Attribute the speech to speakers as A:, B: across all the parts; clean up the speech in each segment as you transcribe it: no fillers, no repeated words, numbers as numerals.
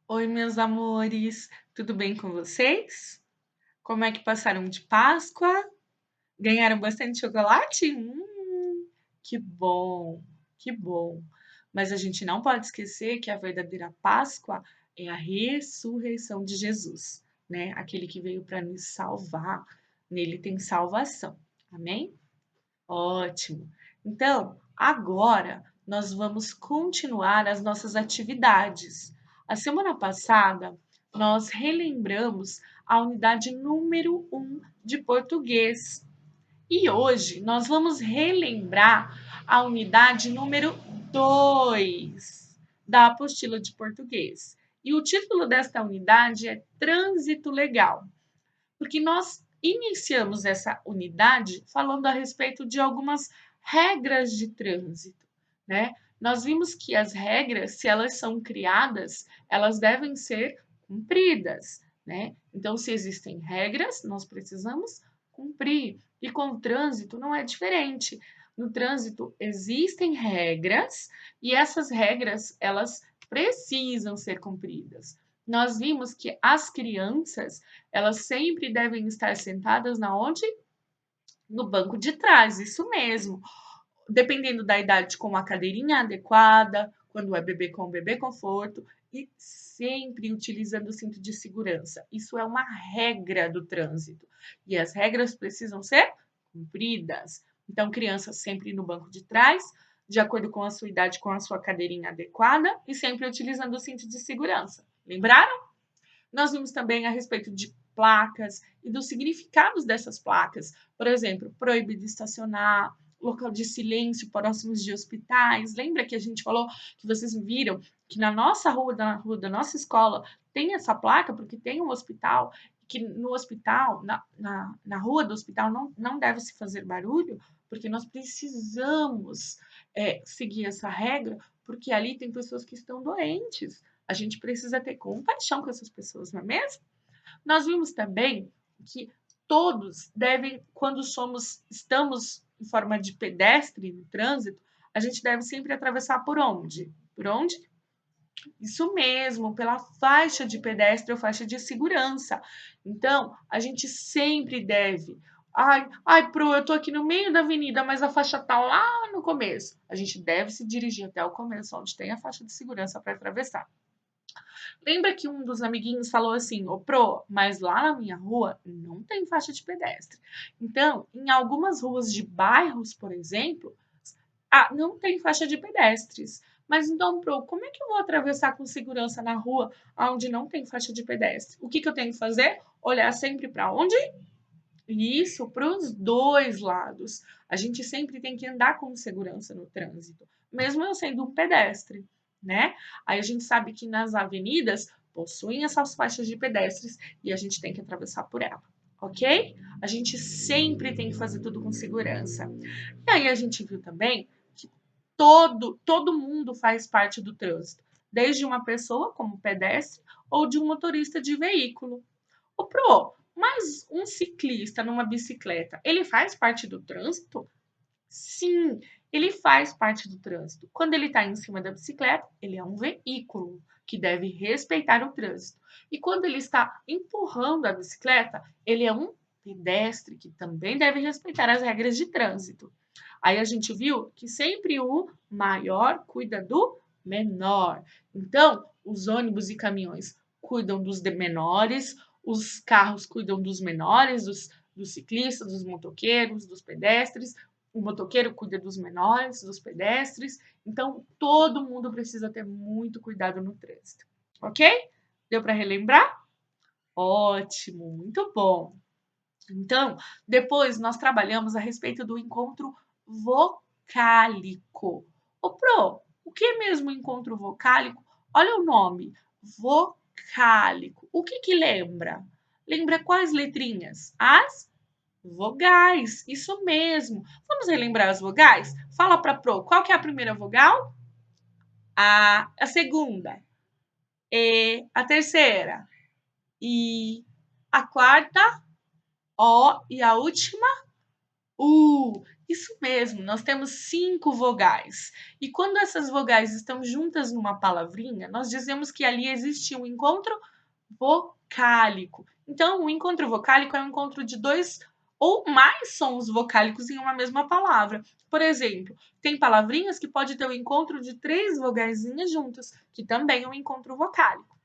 A: Oi, meus amores, tudo bem com vocês? Como é que passaram de Páscoa? Ganharam bastante chocolate? Que bom, que bom. Mas a gente não pode esquecer que a verdadeira Páscoa é a ressurreição de Jesus, né? Aquele que veio para nos salvar. Nele tem salvação. Amém? Ótimo. Então, agora nós vamos continuar as nossas atividades. A semana passada, nós relembramos a unidade número 1 de português. E hoje nós vamos relembrar a unidade número 2 da apostila de português. E o título desta unidade é Trânsito Legal, porque nós iniciamos essa unidade falando a respeito de algumas regras de trânsito, né? Nós vimos que as regras, se elas são criadas, elas devem ser cumpridas, né? Então, se existem regras, nós precisamos cumprir. E com o trânsito não é diferente. No trânsito existem regras e essas regras, elas precisam ser cumpridas. Nós vimos que as crianças, elas sempre devem estar sentadas na onde? No banco de trás, isso mesmo. Dependendo da idade, com a cadeirinha adequada, quando é bebê com bebê conforto e sempre utilizando o cinto de segurança. Isso é uma regra do trânsito e as regras precisam ser cumpridas. Então, crianças sempre no banco de trás, de acordo com a sua idade, com a sua cadeirinha adequada e sempre utilizando o cinto de segurança. Lembraram? Nós vimos também a respeito de placas e dos significados dessas placas. Por exemplo, proibido estacionar, local de silêncio próximos de hospitais. Lembra que a gente falou que vocês viram que na nossa rua, na rua da nossa escola, tem essa placa porque tem um hospital, que no hospital, na rua do hospital, não deve se fazer barulho, porque nós precisamos seguir essa regra, porque ali tem pessoas que estão doentes. A gente precisa ter compaixão com essas pessoas, não é mesmo? Nós vimos também que todos devem, quando estamos em forma de pedestre no trânsito, a gente deve sempre atravessar por onde? Por onde? Isso mesmo, pela faixa de pedestre ou faixa de segurança. Então, a gente sempre deve. Pro, eu tô aqui no meio da avenida, mas a faixa tá lá no começo. A gente deve se dirigir até o começo, onde tem a faixa de segurança para atravessar. Lembra que um dos amiguinhos falou assim: Ô Pro, mas lá na minha rua não tem faixa de pedestre. Então, em algumas ruas de bairros, por exemplo, não tem faixa de pedestres. Mas então, Pro, como é que eu vou atravessar com segurança na rua onde não tem faixa de pedestre? O que, que eu tenho que fazer? Olhar sempre para onde? Isso, para os dois lados. A gente sempre tem que andar com segurança no trânsito, mesmo eu sendo um pedestre, né? Aí a gente sabe que nas avenidas possuem essas faixas de pedestres e a gente tem que atravessar por ela, ok? A gente sempre tem que fazer tudo com segurança. E aí a gente viu também que todo mundo faz parte do trânsito, desde uma pessoa como pedestre ou de um motorista de veículo. Ô, Pro, mas um ciclista numa bicicleta, ele faz parte do trânsito? Sim, ele faz parte do trânsito. Quando ele está em cima da bicicleta, ele é um veículo que deve respeitar o trânsito. E quando ele está empurrando a bicicleta, ele é um pedestre que também deve respeitar as regras de trânsito. Aí a gente viu que sempre o maior cuida do menor. Então, os ônibus e caminhões cuidam dos menores, os carros cuidam dos menores, dos ciclistas, dos motoqueiros, dos pedestres, o motoqueiro cuida dos menores, dos pedestres. Então, todo mundo precisa ter muito cuidado no trânsito. Ok? Deu para relembrar? Ótimo, muito bom. Então, depois nós trabalhamos a respeito do encontro vocálico. Ô, Pro, o que é mesmo encontro vocálico? Olha o nome, vocálico. O que que lembra? Lembra quais letrinhas? As vogais, isso mesmo. Vamos relembrar as vogais? Fala para Pro, qual que é a primeira vogal? A segunda. E. A terceira. I. A quarta. O. E a última? Isso mesmo, nós temos 5 vogais. E quando essas vogais estão juntas numa palavrinha, nós dizemos que ali existe um encontro vocálico. Então, o encontro vocálico é um encontro de 2 ou mais sons vocálicos em uma mesma palavra. Por exemplo, tem palavrinhas que pode ter o encontro de 3 vogaizinhas juntas, que também é um encontro vocálico.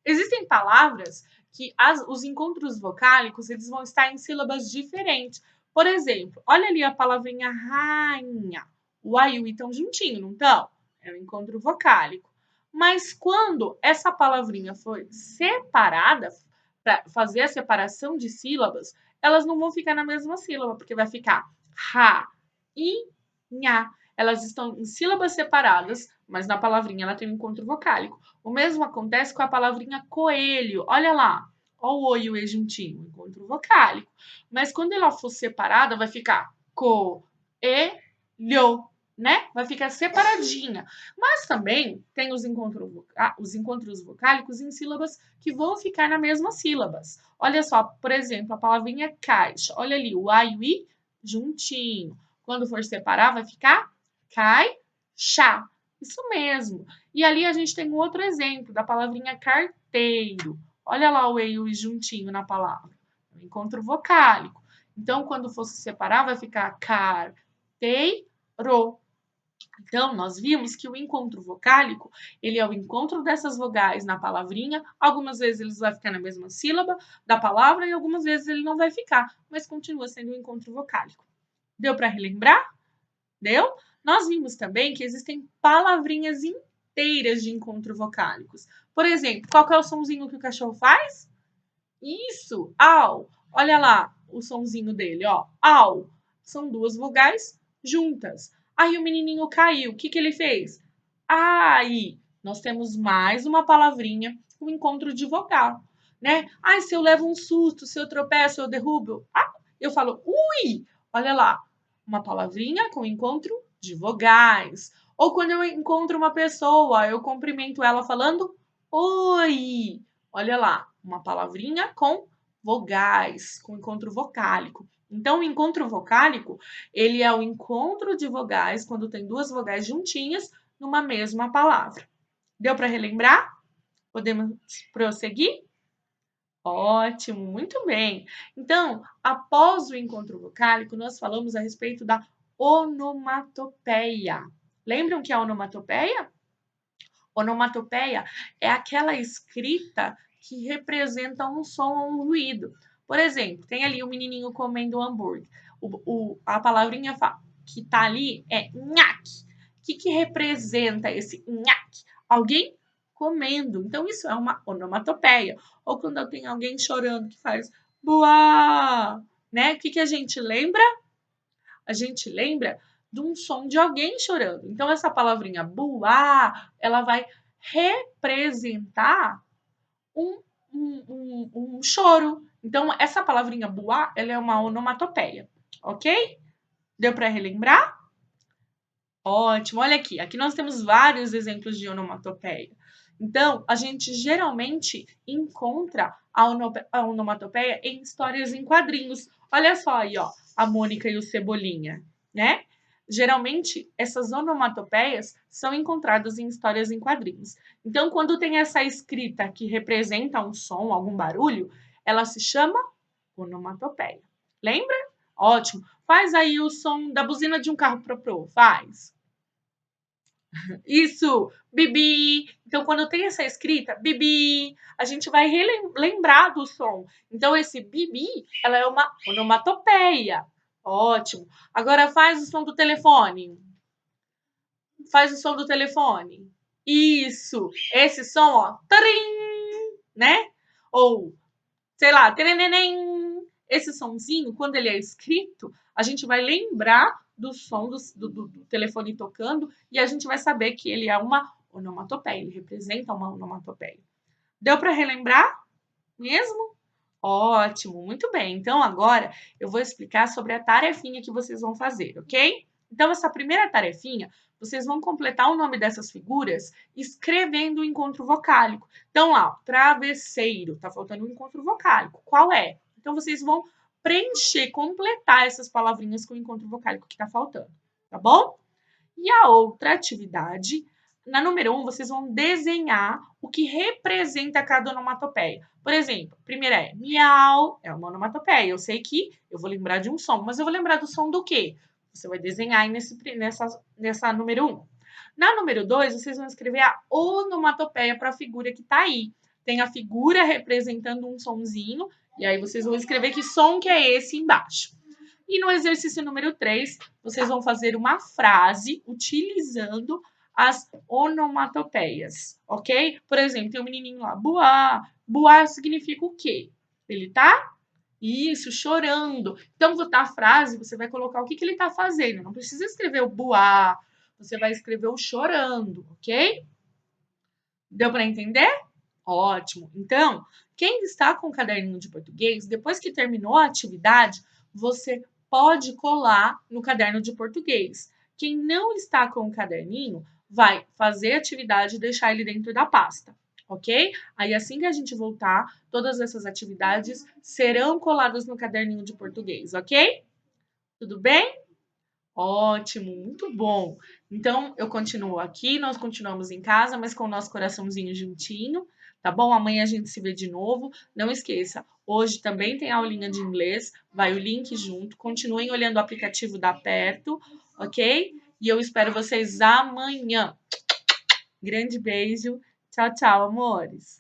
A: Existem palavras que os encontros vocálicos eles vão estar em sílabas diferentes. Por exemplo, olha ali a palavrinha rainha. O A e o I estão juntinho, não estão? É um encontro vocálico. Mas quando essa palavrinha foi separada, para fazer a separação de sílabas, elas não vão ficar na mesma sílaba, porque vai ficar ra e nha. Elas estão em sílabas separadas, mas na palavrinha ela tem um encontro vocálico. O mesmo acontece com a palavrinha coelho. Olha lá. Olha o O e o E juntinho, encontro vocálico. Mas quando ela for separada, vai ficar coelho, né? Vai ficar separadinha. Mas também tem os encontros vocálicos em sílabas que vão ficar na mesma sílabas. Olha só, por exemplo, a palavrinha caixa. Olha ali, o A e o I juntinho. Quando for separar, vai ficar cai-chá. Isso mesmo. E ali a gente tem um outro exemplo da palavrinha carteiro. Olha lá o E e o I juntinho na palavra. É um encontro vocálico. Então, quando for se separar, vai ficar carteiro. Então, nós vimos que o encontro vocálico, ele é o encontro dessas vogais na palavrinha. Algumas vezes eles vão ficar na mesma sílaba da palavra e algumas vezes ele não vai ficar, mas continua sendo um encontro vocálico. Deu para relembrar? Deu? Nós vimos também que existem palavrinhas inteiras de encontro vocálicos. Por exemplo, qual que é o sonzinho que o cachorro faz? Isso, au. Olha lá o sonzinho dele, ó. Au. São duas vogais juntas. Aí o menininho caiu. O que que ele fez? Ai. Nós temos mais uma palavrinha, um encontro de vogal, né? Ai, se eu levo um susto, se eu tropeço, eu derrubo. Ah, eu falo ui. Olha lá, uma palavrinha com encontro de vogais. Ou quando eu encontro uma pessoa, eu cumprimento ela falando oi. Olha lá, uma palavrinha com vogais, com encontro vocálico. Então, o encontro vocálico, ele é o encontro de vogais quando tem duas vogais juntinhas numa mesma palavra. Deu para relembrar? Podemos prosseguir? Ótimo, muito bem. Então, após o encontro vocálico, nós falamos a respeito da onomatopeia. Lembram que é a onomatopeia? Onomatopeia é aquela escrita que representa um som ou um ruído. Por exemplo, tem ali o menininho comendo um hambúrguer. A palavrinha que está ali é nhaque. O que representa esse nhaque? Alguém comendo. Então, isso é uma onomatopeia. Ou quando tem alguém chorando que faz buá, né? O que a gente lembra? A gente lembra de um som de alguém chorando. Então, essa palavrinha buá, ela vai representar um, um choro. Então, essa palavrinha buá, ela é uma onomatopeia, ok? Deu para relembrar? Ótimo, olha aqui. Aqui nós temos vários exemplos de onomatopeia. Então, a gente geralmente encontra a onomatopeia em histórias em quadrinhos. Olha só aí, ó, a Mônica e o Cebolinha, né? Geralmente, essas onomatopeias são encontradas em histórias em quadrinhos. Então, quando tem essa escrita que representa um som, algum barulho, ela se chama onomatopeia. Lembra? Ótimo. Faz aí o som da buzina de um carro pro, faz. Isso, bibi. Então, quando tem essa escrita, bibi, a gente vai lembrar do som. Então, esse bibi, ela é uma onomatopeia. Ótimo. Agora faz o som do telefone. Faz o som do telefone. Isso. Esse som, ó, tarim, né? Ou, sei lá, terenenem. Esse sonzinho, quando ele é escrito, a gente vai lembrar do som do telefone tocando e a gente vai saber que ele é uma onomatopeia, ele representa uma onomatopeia. Deu para relembrar mesmo? Ótimo, muito bem. Então, agora eu vou explicar sobre a tarefinha que vocês vão fazer, ok? Então, essa primeira tarefinha, vocês vão completar o nome dessas figuras escrevendo o encontro vocálico. Então, lá, travesseiro, tá faltando um encontro vocálico. Qual é? Então, vocês vão preencher, completar essas palavrinhas com o encontro vocálico que está faltando, tá bom? E a outra atividade, na número 1, vocês vão desenhar o que representa cada onomatopeia. Por exemplo, a primeira é miau, é uma onomatopeia. Eu sei que eu vou lembrar de um som, mas eu vou lembrar do som do quê? Você vai desenhar aí nessa número 1. Na número 2, vocês vão escrever a onomatopeia para a figura que está aí. Tem a figura representando um sonzinho, e aí vocês vão escrever que som que é esse embaixo. E no exercício número 3, vocês vão fazer uma frase utilizando as onomatopeias, ok? Por exemplo, tem um menininho lá, buá. Buá significa o quê? Ele tá, isso, chorando. Então, a frase, você vai colocar o que ele tá fazendo. Não precisa escrever o buá, você vai escrever o chorando, ok? Deu para entender? Ótimo. Então, quem está com o caderninho de português, depois que terminou a atividade, você pode colar no caderno de português. Quem não está com o caderninho, vai fazer a atividade e deixar ele dentro da pasta, ok? Aí, assim que a gente voltar, todas essas atividades serão coladas no caderninho de português, ok? Tudo bem? Ótimo, muito bom. Então, eu continuo aqui, nós continuamos em casa, mas com o nosso coraçãozinho juntinho, tá bom? Amanhã a gente se vê de novo. Não esqueça, hoje também tem aulinha de inglês, vai o link junto. Continuem olhando o aplicativo da Perto, ok? E eu espero vocês amanhã. Grande beijo. Tchau, tchau, amores.